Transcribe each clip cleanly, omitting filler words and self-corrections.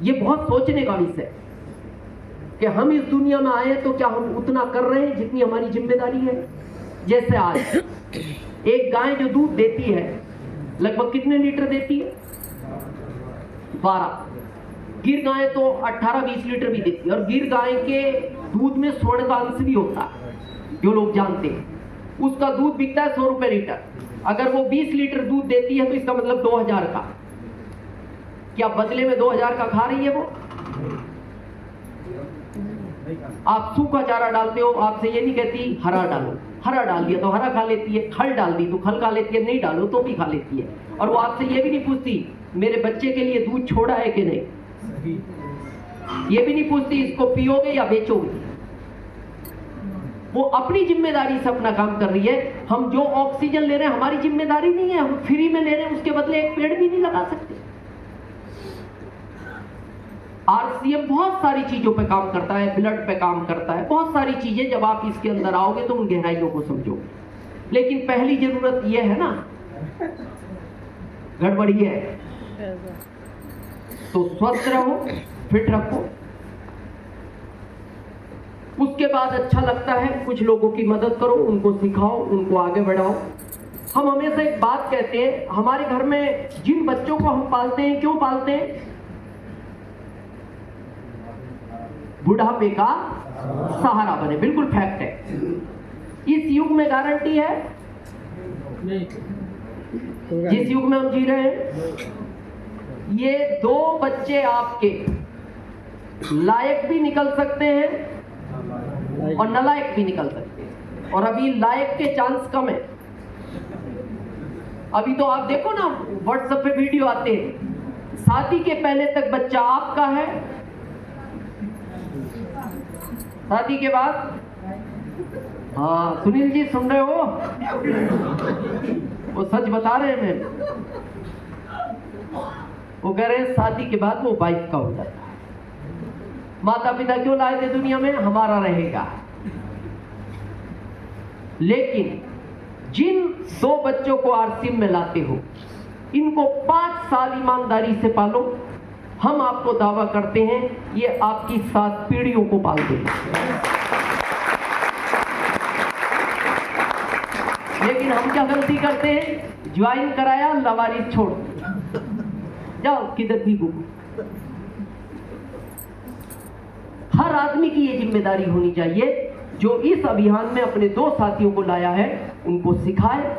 ये बहुत सोचने का विषय है कि हम इस दुनिया में आए तो क्या हम उतना कर रहे हैं जितनी हमारी जिम्मेदारी है। जैसे आज एक गाय जो दूध देती है लगभग कितने लीटर देती है? 12। गिर गाय तो 18-20 लीटर भी देती है। और गिर गाय के दूध में स्वर्ण का अंश भी होता है, जो लोग जानते हैं। उसका दूध बिकता है 100 रुपए लीटर। अगर वो 20 लीटर दूध देती है तो इसका मतलब 2000 का। क्या बदले में 2000 का खा रही है वो? आप सूखा चारा डालते हो, आपसे ये नहीं कहती हरा डालो, हरा डाल दिया तो हरा खा लेती है, खल डाल दी तो खल खा लेती है, नहीं डालो तो भी खा लेती है। और वो आपसे ये भी नहीं पूछती मेरे बच्चे के लिए दूध छोड़ा है कि नहीं, ये भी नहीं पूछती इसको पियोगे या बेचोगे। वो अपनी जिम्मेदारी से अपना काम कर रही है। हम जो ऑक्सीजन ले रहे हैं हमारी जिम्मेदारी नहीं है, हम फ्री में ले रहे हैं, उसके बदले एक पेड़ भी नहीं लगा सकते। आरसीएम बहुत सारी चीजों पे काम करता है, ब्लड पे काम करता है, बहुत सारी चीजें। जब आप इसके अंदर आओगे तो उन गहराइयों को समझोगे। लेकिन पहली जरूरत यह है ना, गड़बड़ी है तो स्वस्थ रहो, फिट रखो। उसके बाद अच्छा लगता है कुछ लोगों की मदद करो, उनको सिखाओ, उनको आगे बढ़ाओ। हम हमेशा एक बात कहते हैं, हमारे घर में जिन बच्चों को हम पालते हैं, क्यों पालते हैं? बुढ़ापे का सहारा बने। बिल्कुल फैक्ट है। इस युग में गारंटी है जिस युग में हम जी रहे हैं, ये 2 बच्चे आपके लायक भी निकल सकते हैं और नालायक भी निकल सकते हैं। और अभी लायक के चांस कम है। अभी तो आप देखो ना, व्हाट्सएप पे वीडियो आते हैं, शादी के पहले तक बच्चा आपका है, शादी के बाद, हाँ सुनील जी सुन रहे हो, वो सच बता रहे हैं। मैं वो कह रहे हैं शादी के बाद वो वाइफ का हो जाता है। माता पिता क्यों लाए थे दुनिया में? हमारा रहेगा। लेकिन जिन 2 बच्चों को आरसीएम में लाते हो, इनको 5 साल ईमानदारी से पालो। हम आपको दावा करते हैं ये आपकी 7 पीढ़ियों को पाल देंगे। लेकिन हम क्या गलती करते हैं? ज्वाइन कराया, लवारिस छोड़, जाओ किधर भी घूमो। हर आदमी की ये जिम्मेदारी होनी चाहिए जो इस अभियान में अपने 2 साथियों को लाया है, उनको सिखाए।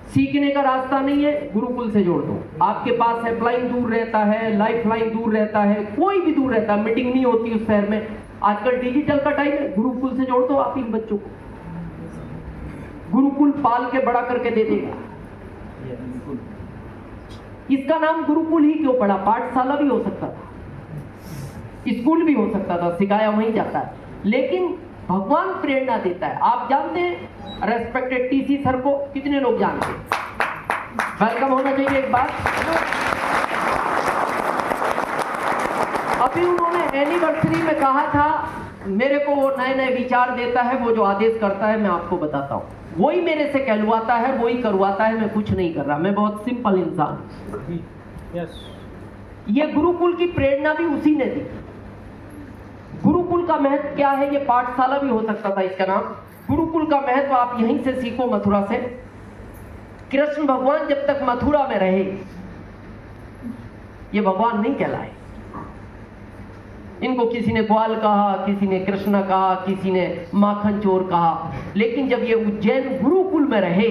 सीखने का रास्ता नहीं है, गुरुकुल से जोड़ दो। आपके पास हेल्पलाइन दूर रहता है, लाइफलाइन दूर रहता है, कोई भी दूर रहता है, मीटिंग नहीं होती उस शहर में, आजकल डिजिटल का टाइम है, गुरुकुल से जोड़ दो आप इन बच्चों को। गुरुकुल पाल के बड़ा करके दे देगा। इसका नाम गुरुकुल ही क्यों पड़ा? पाठशाला भी हो सकता था, स्कूल भी हो सकता था, सिखाया वहीं जाता है। लेकिन भगवान प्रेरणा देता है। आप जानते हैं रेस्पेक्टेड टीसी सर को? कितने लोग जानते हैं? वेलकम होना चाहिए एक बार। अभी उन्होंने एनिवर्सरी में कहा था, मेरे को वो नए नए विचार देता है, वो जो आदेश करता है मैं आपको बताता हूँ, वही मेरे से कहलवाता है, वही करवाता है, मैं कुछ नहीं कर रहा, मैं बहुत सिंपल इंसान। ये गुरुकुल की प्रेरणा भी उसी ने दी। गुरुकुल का महत्व क्या है? ये पाठशाला भी हो सकता था इसका नाम। गुरुकुल का महत्व आप यहीं से सीखो, मथुरा से। कृष्ण भगवान जब तक मथुरा में रहे, ये भगवान नहीं कहलाए। इनको किसी ने ग्वाल कहा, किसी ने कृष्ण कहा, किसी ने माखन चोर कहा। लेकिन जब ये उज्जैन गुरुकुल में रहे,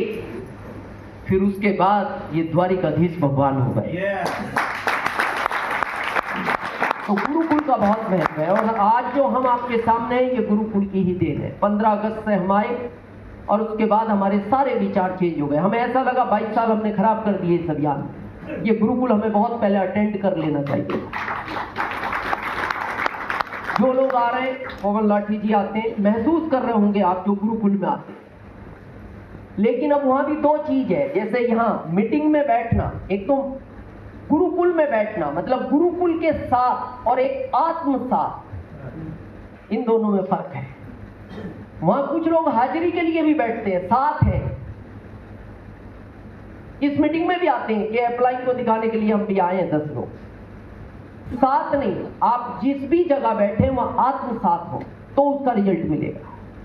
फिर उसके बाद ये द्वारिकाधीश भगवान हो गए। तो गुरुकुल का बहुत महत्व है। और आज जो हम आपके सामने हैं, ये गुरुकुल की ही देन है। 15 अगस्त से हम आए और उसके बाद हमारे सारे विचार चेंज हो गए। हमें ऐसा लगा 22 साल हमने खराब कर दिए इस अभियान में। ये गुरुकुल हमें बहुत पहले अटेंड कर लेना चाहिए। जो लोग आ रहे हैं, पवन लाठी जी आते हैं, महसूस कर रहे होंगे आप जो गुरुकुल में आते हैं। लेकिन अब वहां भी 2 चीज है। जैसे यहाँ मीटिंग में बैठना, एक तो गुरुकुल में बैठना, मतलब गुरुकुल के साथ, और एक आत्म साथ, इन दोनों में फर्क है। वहां कुछ लोग हाजिरी के लिए भी बैठते हैं, साथ हैं, इस मीटिंग में भी आते हैं कि अप्लाई को दिखाने के लिए हम भी आए हैं 10 लोग। साथ नहीं, आप जिस भी जगह बैठे वहां आत्मसात हो तो उसका रिजल्ट मिलेगा।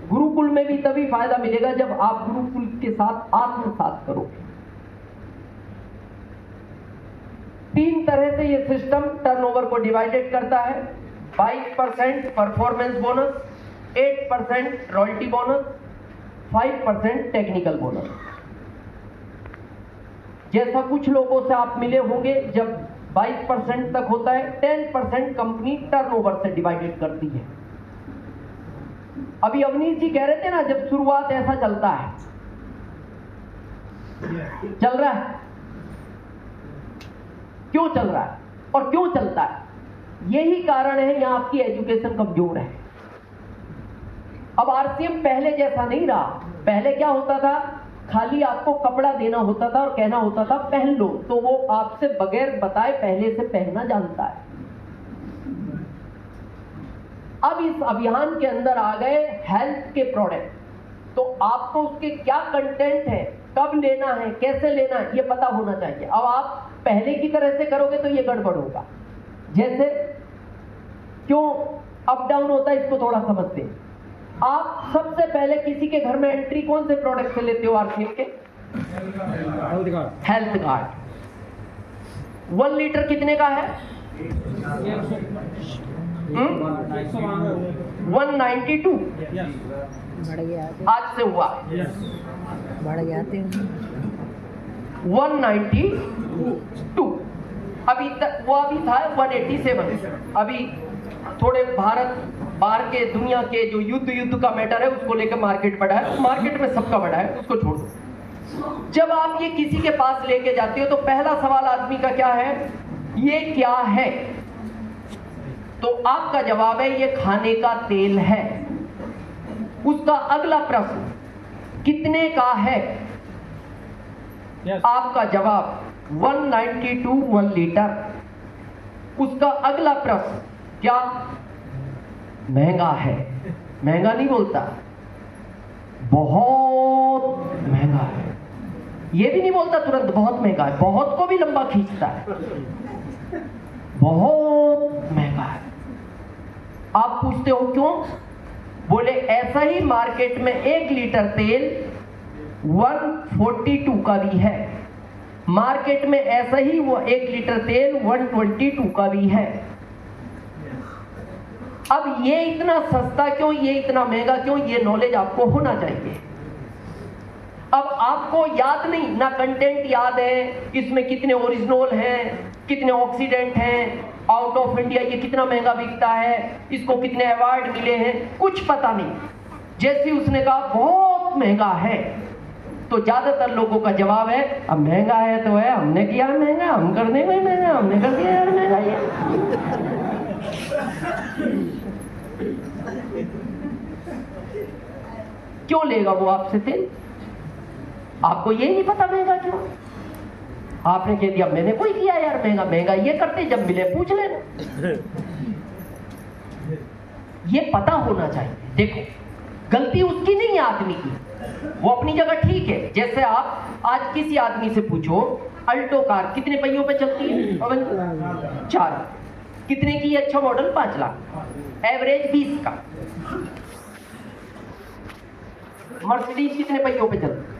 गुरुकुल में भी तभी फायदा मिलेगा जब आप गुरुकुल के साथ आत्मसात करोगे। 3 तरह से ये सिस्टम टर्नओवर को डिवाइडेड करता है। 22% performance bonus, 8% royalty bonus, 5% technical bonus. जैसा कुछ लोगों से आप मिले होंगे, जब 22% तक होता है 10% कंपनी टर्नओवर से डिवाइडेड करती है। अभी अवनीश जी कह रहे थे ना, जब शुरुआत ऐसा चलता है, चल रहा है, क्यों चल रहा है और क्यों चलता है? यही कारण है यहां आपकी एजुकेशन कमजोर है। अब आरसीएम पहले जैसा नहीं रहा। पहले क्या होता था, खाली आपको कपड़ा देना होता था और कहना होता था पहन लो, तो वो आपसे बगैर बताए पहले से पहनना जानता है। अब इस अभियान के अंदर आ गए हेल्थ के प्रोडक्ट, तो आपको उसके क्या कंटेंट है, कब लेना है, कैसे लेना है, ये पता होना चाहिए। अब आप पहले की तरह से करोगे तो ये गड़बड़ होगा। जैसे क्यों अप डाउन होता है, इसको थोड़ा समझते हैं। आप सबसे पहले किसी के घर में एंट्री कौन से प्रोडक्ट से लेते हो आरसीएम के? Health card. 1 लीटर कितने का है? 192। आज से हुआ बढ़ जाते हैं 192। अभी तक वो अभी था 187। अभी थोड़े भारत बाहर के दुनिया के जो युद्ध का मैटर है उसको लेकर मार्केट बढ़ा है। मार्केट में सबका बढ़ा है, उसको छोड़ दो। जब आप ये किसी के पास लेके जाते हो तो पहला सवाल आदमी का क्या है, ये क्या है? तो आपका जवाब है ये खाने का तेल है। उसका अगला प्रश्न कितने का है? आपका जवाब 192 1 लीटर। उसका अगला प्रश्न क्या? महंगा है। महंगा नहीं बोलता, बहुत महंगा है। ये भी नहीं बोलता तुरंत बहुत महंगा है, बहुत को भी लंबा खींचता है, बहुत महंगा है। आप पूछते हो क्यों? बोले ऐसा ही मार्केट में 1 लीटर तेल 142 का भी है। मार्केट में ऐसा ही वो 1 लीटर तेल 122 का भी है। अब ये इतना सस्ता क्यों, ये इतना महंगा क्यों, ये नॉलेज आपको होना चाहिए। अब आपको याद नहीं, ना कंटेंट याद है, इसमें कितने ओरिजिनल हैं, कितने ऑक्सीडेंट हैं, आउट ऑफ इंडिया ये कितना महंगा बिकता है, इसको कितने अवार्ड मिले हैं, कुछ पता नहीं। जैसे उसने कहा बहुत महंगा है, तो ज्यादातर लोगों का जवाब है अब महंगा है तो है, हमने किया महंगा, हम कर देंगे महंगा, हमने कर दिया यार महंगा ये। क्यों लेगा वो आपसे तेल? आपको ये नहीं पता महंगा क्यों। आपने कह दिया मैंने कोई किया यार महंगा, महंगा ये करते, जब मिले पूछ लेना। ये पता होना चाहिए। देखो गलती उसकी नहीं है, आदमी की, वो अपनी जगह ठीक है। जैसे आप आज किसी आदमी से पूछो अल्टो कार कितने पहियों पे चलती है? 4। कितने की? अच्छा मॉडल 5 लाख, एवरेज 20 का। मर्सिडीज कितने पहियों पे चलती है?